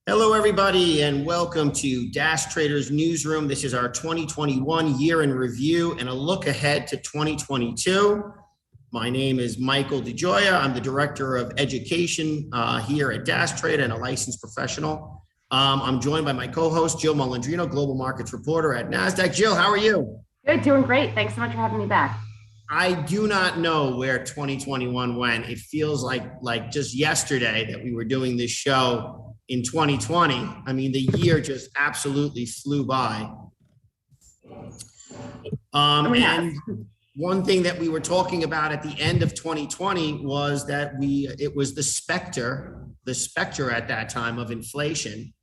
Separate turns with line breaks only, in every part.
Hello, everybody, and welcome to Dash Traders Newsroom. This is our 2021 year in review and a look ahead to 2022. My name is Michael DeGioia. I'm the Director of Education here at Dash Trader and a licensed professional. I'm joined by my co-host, Jill Malandrino, Global Markets Reporter at Nasdaq. Jill, how are you?
Good, doing great. Thanks so much for having me back.
I do not know where 2021 went. It feels like just yesterday that we were doing this show in 2020. I mean, the year just absolutely flew by. And one thing that we were talking about at the end of 2020 was that it was the specter at that time of inflation.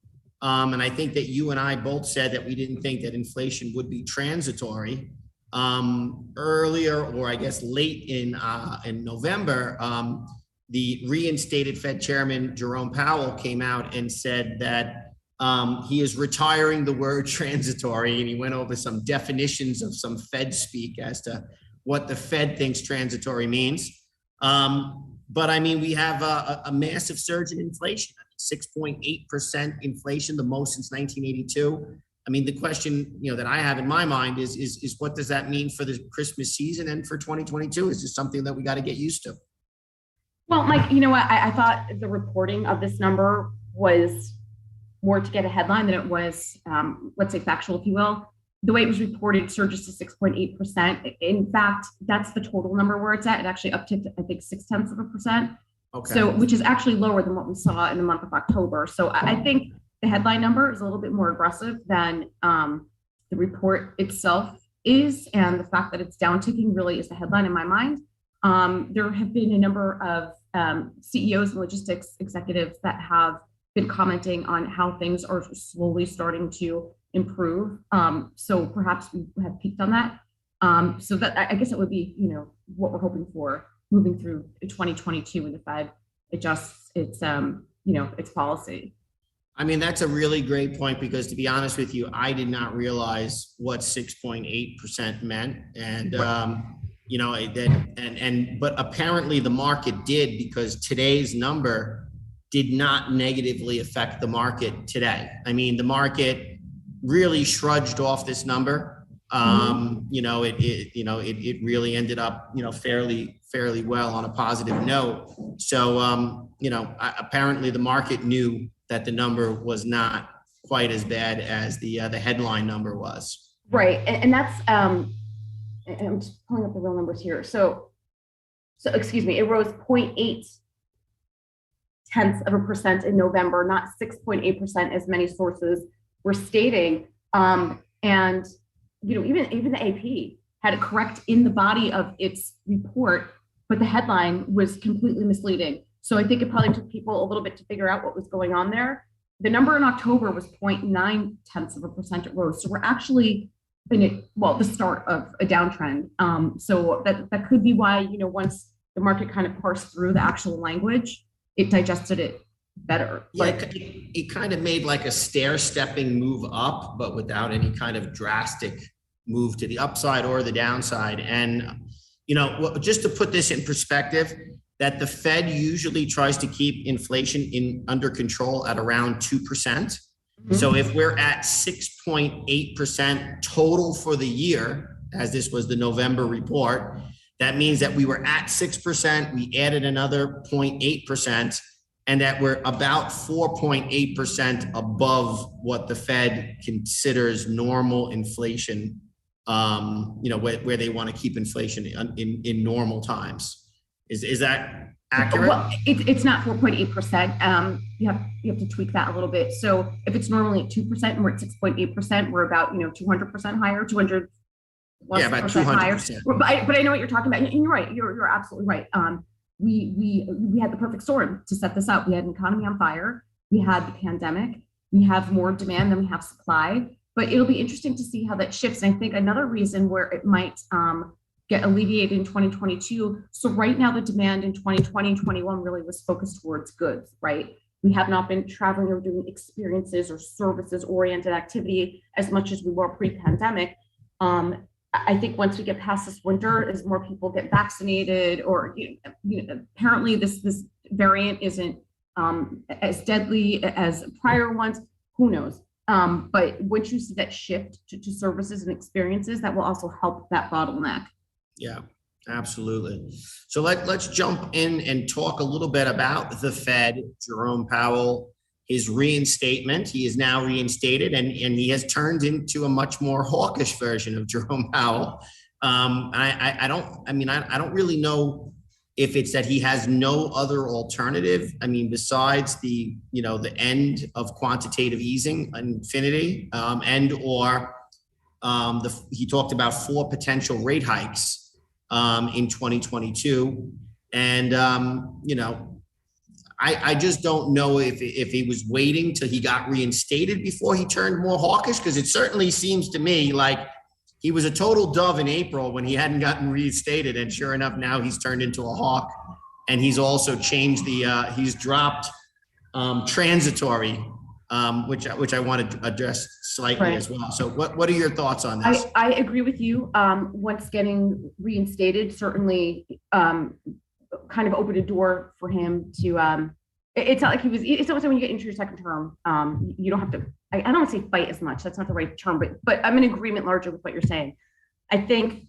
And I think that you and I both said that we didn't think that inflation would be transitory. Earlier, or I guess late in November, the reinstated Fed Chairman Jerome Powell came out and said that he is retiring the word transitory, and he went over some definitions of some Fed speak as to what the Fed thinks transitory means. But I mean, we have a massive surge in inflation, 6.8% inflation, the most since 1982. I mean, the question, that I have in my mind is what does that mean for the Christmas season and for 2022? Is this something that we got to get used to?
Well, Mike, you know what? I thought the reporting of this number was more to get a headline than it was, let's say, factual, if you will. The way it was reported surges to 6.8%. In fact, that's the total number where it's at. It actually upticked, I think, 0.6%.
Okay.
So, which is actually lower than what we saw in the month of October. So I think the headline number is a little bit more aggressive than the report itself is. And the fact that it's down ticking really is the headline in my mind. There have been a number of CEOs and logistics executives that have been commenting on how things are slowly starting to improve. So perhaps we have peaked on that. So that I guess it would be, what we're hoping for moving through 2022 when the Fed adjusts its policy.
I mean, that's a really great point because, to be honest with you, I did not realize what 6.8% meant. And, but apparently the market did, because today's number did not negatively affect the market today. I mean, the market really shrugged off this number. It really ended up, fairly well on a positive note. So, apparently the market knew that the number was not quite as bad as the headline number was.
Right, and that's and I'm just pulling up the real numbers here. So excuse me, it rose 0.8% in November, not 6.8% as many sources were stating. And even the AP had it correct in the body of its report, but the headline was completely misleading. So I think it probably took people a little bit to figure out what was going on there. The number in October was 0.9% it rose. So we're actually in the start of a downtrend. So that could be why, once the market kind of parsed through the actual language, it digested it better.
Yeah, it kind of made like a stair-stepping move up, but without any kind of drastic move to the upside or the downside. And, just to put this in perspective, that the Fed usually tries to keep inflation under control at around 2%. Mm-hmm. So if we're at 6.8% total for the year, as this was the November report, that means that we were at 6%, we added another 0.8%, and that we're about 4.8% above what the Fed considers normal inflation, where they want to keep inflation in normal times. Is that accurate?
Well, it's not 4.8%. You have to tweak that a little bit. So if it's normally at 2% and we're at 6.8%, we're about 200% higher, 200
yeah, about 200%.
Higher. But I know what you're talking about. And you're right. You're absolutely right. We had the perfect storm to set this up. We had an economy on fire. We had the pandemic. We have more demand than we have supply. But it'll be interesting to see how that shifts. And I think another reason where it might get alleviated in 2022. So right now, the demand in 2020 and 21 really was focused towards goods, right? We have not been traveling or doing experiences or services-oriented activity as much as we were pre-pandemic. I think once we get past this winter, as more people get vaccinated, or apparently this variant isn't as deadly as prior ones. Who knows? But once you see that shift to services and experiences, that will also help that bottleneck.
Yeah, absolutely. So let's jump in and talk a little bit about the Fed, Jerome Powell, his reinstatement. He is now reinstated, and he has turned into a much more hawkish version of Jerome Powell. I don't really know if it's that he has no other alternative. I mean, besides the end of quantitative easing, infinity, he talked about 4 potential rate hikes in 2022. And, I just don't know if he was waiting till he got reinstated before he turned more hawkish, because it certainly seems to me like he was a total dove in April when he hadn't gotten reinstated. And sure enough, now he's turned into a hawk. And he's also changed he's dropped transitory, which I want to address slightly as well. So what are your thoughts on this?
I agree with you. Once getting reinstated, certainly kind of opened a door for him to, it's not like it's almost like when you get into your second term, you don't have to, I don't want to say fight as much. That's not the right term, but I'm in agreement largely with what you're saying. I think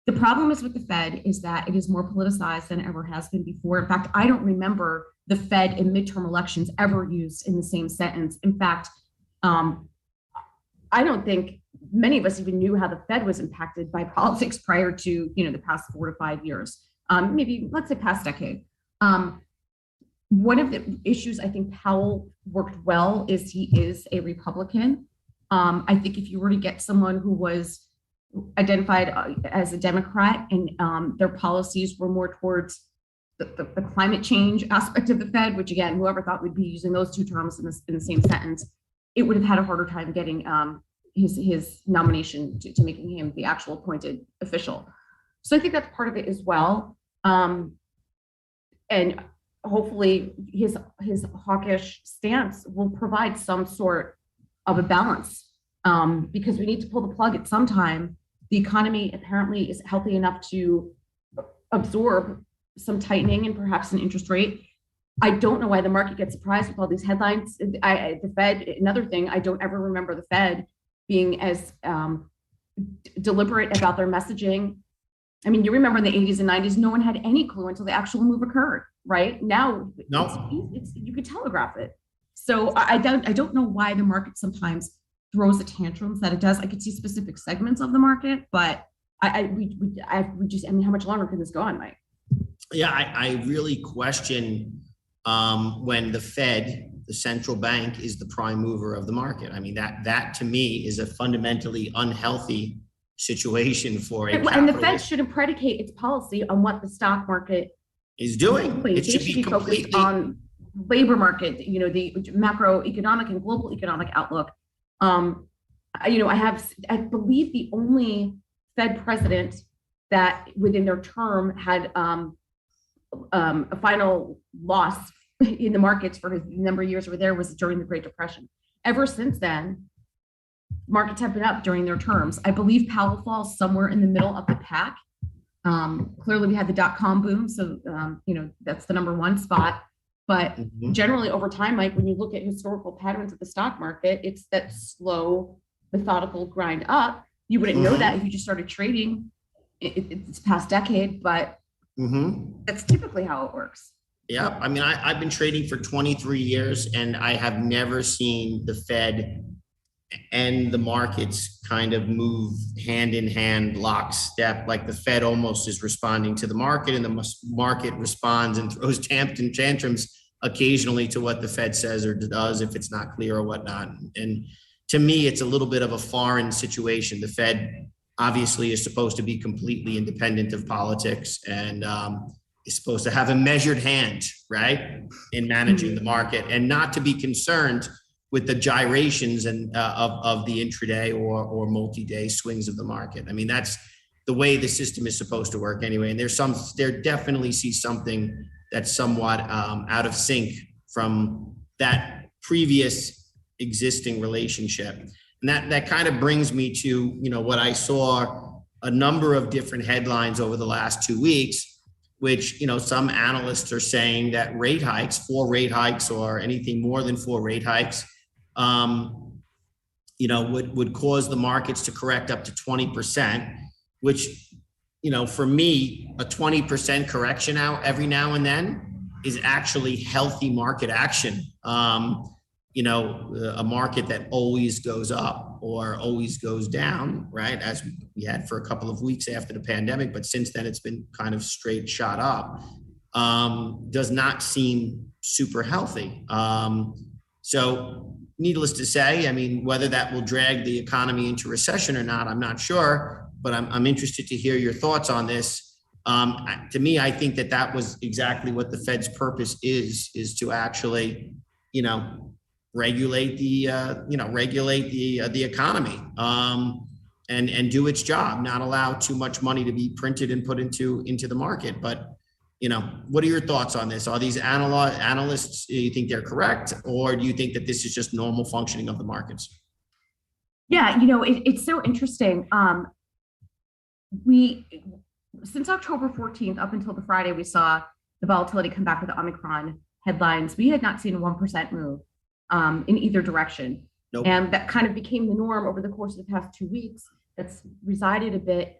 the problem is with the Fed is that it is more politicized than it ever has been before. In fact, I don't remember the Fed in midterm elections ever used in the same sentence. In fact, I don't think many of us even knew how the Fed was impacted by politics prior to, the past 4 to 5 years, maybe let's say past decade. One of the issues I think Powell worked well is he is a Republican. I think if you were to get someone who was identified as a Democrat and their policies were more towards the climate change aspect of the Fed, which again, whoever thought we'd be using those 2 terms in the same sentence, it would have had a harder time getting his nomination to making him the actual appointed official. So I think that's part of it as well. And hopefully his hawkish stance will provide some sort of a balance, because we need to pull the plug at some time. The economy apparently is healthy enough to absorb some tightening and perhaps an interest rate. I don't know why the market gets surprised with all these headlines. The Fed, another thing, I don't ever remember the Fed being as deliberate about their messaging. I mean, you remember in the 80s and 90s, no one had any clue until the actual move occurred, right? Now, you could telegraph it. So I don't know why the market sometimes throws the tantrums that it does. I could see specific segments of the market, but we just, how much longer can this go on, Mike?
Yeah, I really question when the Fed, the central bank, is the prime mover of the market. I mean, that to me is a fundamentally unhealthy situation for a
and the Fed shouldn't predicate its policy on what the stock market
is doing. It should be completely
focused on labor market, the macroeconomic and global economic outlook. I believe the only Fed president that within their term had a final loss in the markets for his number of years over there was during the Great Depression. Ever since then, markets have been up during their terms. I believe Powell falls somewhere in the middle of the pack. Clearly, we had the .com boom, so that's the number 1 spot. But generally, over time, Mike, when you look at historical patterns of the stock market, it's that slow, methodical grind up. You wouldn't know that if you just started trading this past decade, but that's typically how it works.
Yeah, I mean, I've been trading for 23 years, and I have never seen the Fed and the markets kind of move hand in hand, lockstep, like the Fed almost is responding to the market, and the market responds and throws tantrums occasionally to what the Fed says or does if it's not clear or whatnot. And to me, it's a little bit of a foreign situation. The Fed obviously is supposed to be completely independent of politics and is supposed to have a measured hand, right, in managing the market, and not to be concerned with the gyrations and of the intraday or multi-day swings of the market. I mean, that's the way the system is supposed to work anyway. And there definitely see something that's somewhat out of sync from that previous existing relationship. And that kind of brings me to, what I saw a number of different headlines over the last 2 weeks which, some analysts are saying that rate hikes, 4 rate hikes or anything more than 4 rate hikes, would cause the markets to correct up to 20%, which, for me, a 20% correction every now and then is actually healthy market action. A market that always goes up or always goes down, right? As we had for a couple of weeks after the pandemic, but since then it's been kind of straight shot up, does not seem super healthy. So needless to say, whether that will drag the economy into recession or not, I'm not sure, but I'm interested to hear your thoughts on this. To me, I think that was exactly what the Fed's purpose is to actually, regulate the economy, and do its job, not allow too much money to be printed and put into the market. But, what are your thoughts on this? Are these analysts, do you think they're correct, or do you think that this is just normal functioning of the markets?
Yeah, it's so interesting. Since October 14th up until the Friday, we saw the volatility come back with the Omicron headlines. We had not seen a 1% move in either direction.
Nope.
And that kind of became the norm over the course of the past 2 weeks. That's resided a bit.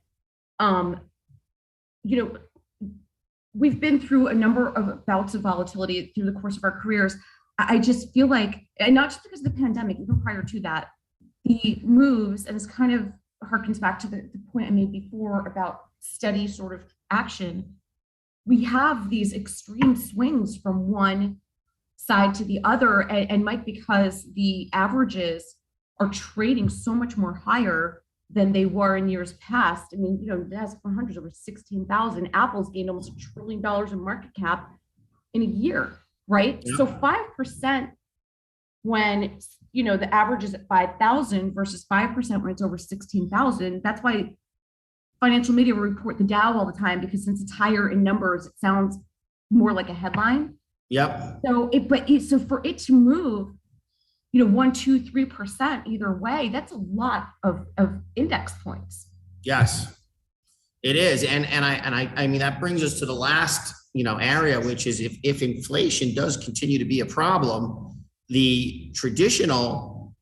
We've been through a number of bouts of volatility through the course of our careers. I just feel like, and not just because of the pandemic, even prior to that, the moves, and this kind of harkens back to the point I made before about steady sort of action. We have these extreme swings from one side to the other, and Mike, because the averages are trading so much more higher than they were in years past. The Nasdaq 100 is over 16,000. Apple's gained almost $1 trillion in market cap in a year, right? Yeah. So 5% when, the average is at 5,000 versus 5% when it's over 16,000. That's why financial media will report the Dow all the time, because since it's higher in numbers, it sounds more like a headline.
Yep.
So for it to move, 1, 2, 3% either way, that's a lot of index points.
Yes, it is. And that brings us to the last, area, which is if inflation does continue to be a problem, the traditional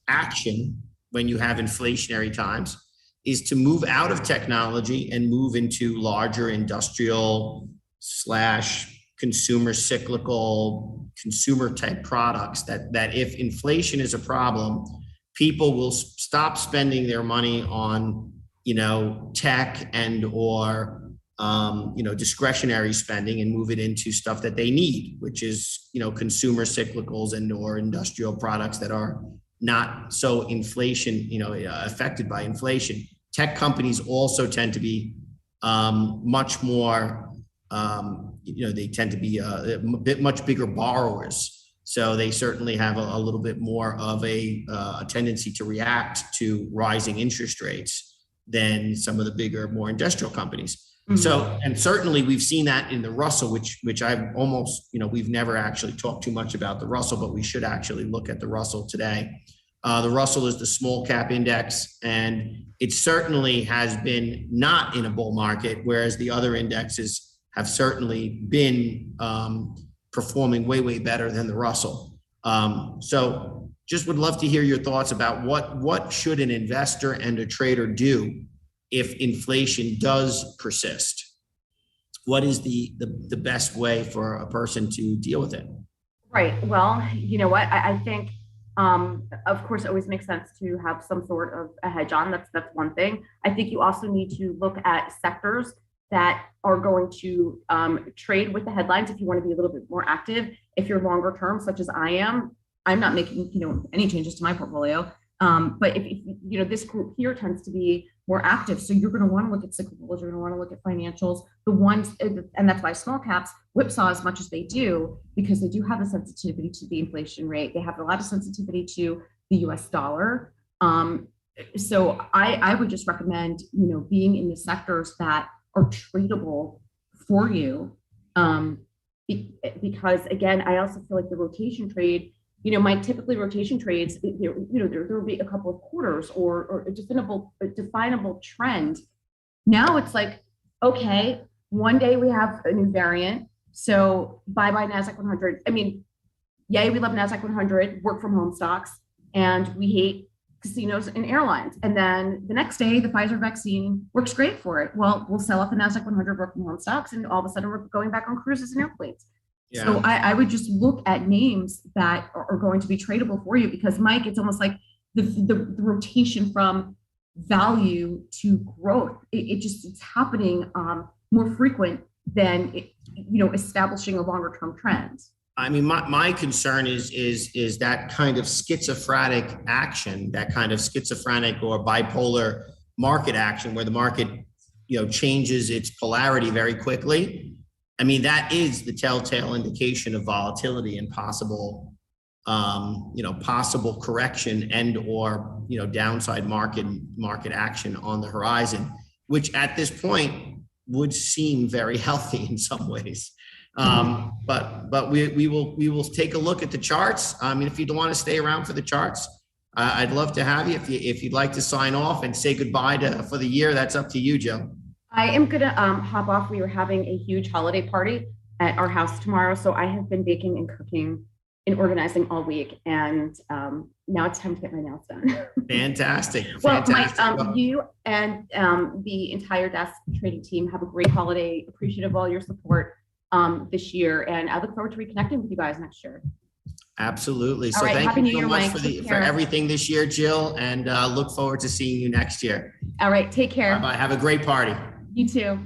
action when you have inflationary times is to move out of technology and move into larger industrial / consumer cyclical, consumer type products that if inflation is a problem, people will stop spending their money on, tech and or, discretionary spending and move it into stuff that they need, which is, consumer cyclicals and or industrial products that are not so inflation, affected by inflation. Tech companies also tend to be much more, they tend to be a bit much bigger borrowers. So they certainly have a little bit more of a tendency to react to rising interest rates than some of the bigger, more industrial companies. Mm-hmm. So, and certainly we've seen that in the Russell, which I've almost, we've never actually talked too much about the Russell, but we should actually look at the Russell today. The Russell is the small cap index, and it certainly has been not in a bull market, whereas the other indexes have certainly been performing way better than the Russell. So just would love to hear your thoughts about what should an investor and a trader do if inflation does persist? What is the best way for a person to deal with it?
Right. Well, you know what? I think, of course, it always makes sense to have some sort of a hedge on. That's one thing. I think you also need to look at sectors that are going to trade with the headlines if you want to be a little bit more active. If you're longer term, such as I am, I'm not making any changes to my portfolio. But if this group here tends to be more active, so you're going to want to look at cyclicals, you're going to want to look at financials, the ones, and that's why small caps whipsaw as much as they do, because they do have a sensitivity to the inflation rate. They have a lot of sensitivity to the US dollar. So I would just recommend, being in the sectors that are tradable for you. Because again, I also feel like the rotation trade, my typically rotation trades, there will be a couple of quarters or a definable trend. Now it's like, okay, one day we have a new variant. So bye Nasdaq 100. I mean, yay, we love Nasdaq 100, work from home stocks, and we hate casinos and airlines. And then the next day, the Pfizer vaccine works great for it. Well, we'll sell off the Nasdaq 100 work from home stocks, and all of a sudden we're going back on cruises and airplanes. Yeah. So I would just look at names that are going to be tradable for you, because Mike, it's almost like the rotation from value to growth. It's happening more frequent than establishing a longer term trend.
I mean, my concern is that kind of schizophrenic action, that kind of schizophrenic or bipolar market action, where the market, changes its polarity very quickly. I mean, that is the telltale indication of volatility and possible, possible correction and or downside market action on the horizon, which at this point would seem very healthy in some ways. But we will take a look at the charts. I mean, if you don't want to stay around for the charts, I'd love to have you. If you'd like to sign off and say goodbye for the year, that's up to you, Jill.
I am gonna hop off. We are having a huge holiday party at our house tomorrow, so I have been baking and cooking and organizing all week, and now it's time to get my nails done.
Fantastic.
Well, Mike, you and the entire desk trading team have a great holiday. Appreciative of all your support this year, and I look forward to reconnecting with you guys next year.
Absolutely. So
right,
thank you so much for everything this year, Jill, and look forward to seeing you next year.
All right, take care.
Bye-bye. Have a great party.
You too.